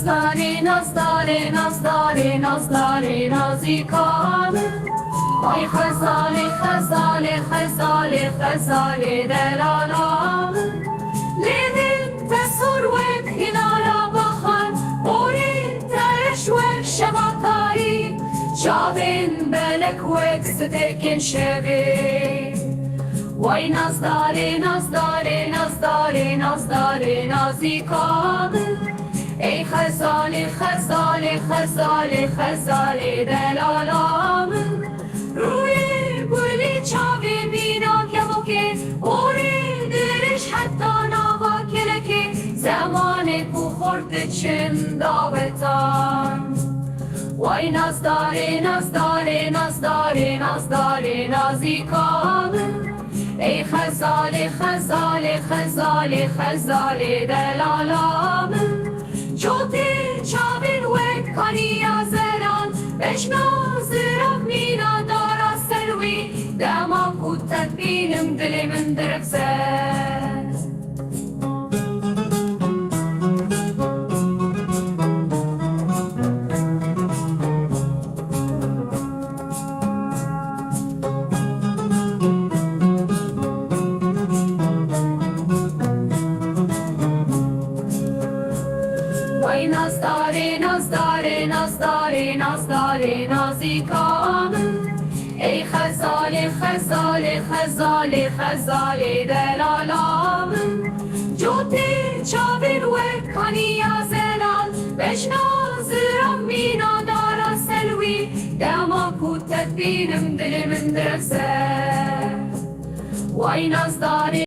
nazdarin, nazdarin, nazdarin, nazdarin, nazikanı. Ay xezali, xezali, xezali, xezali delalanı. Lidin tesurvek hinara bakan, orin tereşvek şematari. Çavin belekvek stekin şevi. Vay nazdari, nazdari, nazdari, nazdari, nazikanı. Ey xezali, xezali, xezali, xezali delalanı. Ruye guli çavi binak yamoke, ori diriş hatta nava keleke. Zamanı bu hort için davetan. Vay nazdari, nazdari, nazdari, nazdari, nazikanı. Ey xezali, xezali, xezali, xezali delalanı. Çoti çavin ve kaniya zeran, beş nazırak mina dara selvi. Dama kutet benim dilimin diriksen. Vay nazdari, nazdari, nazdari, nazdari, nazikanı. Ey xezali, xezali, xezali, xezali delalanı. Coti çavin ve kaniya zelan, beş nazıram mina dara selvi. Dama kutet benim dilimin dirse. Vay nazdari.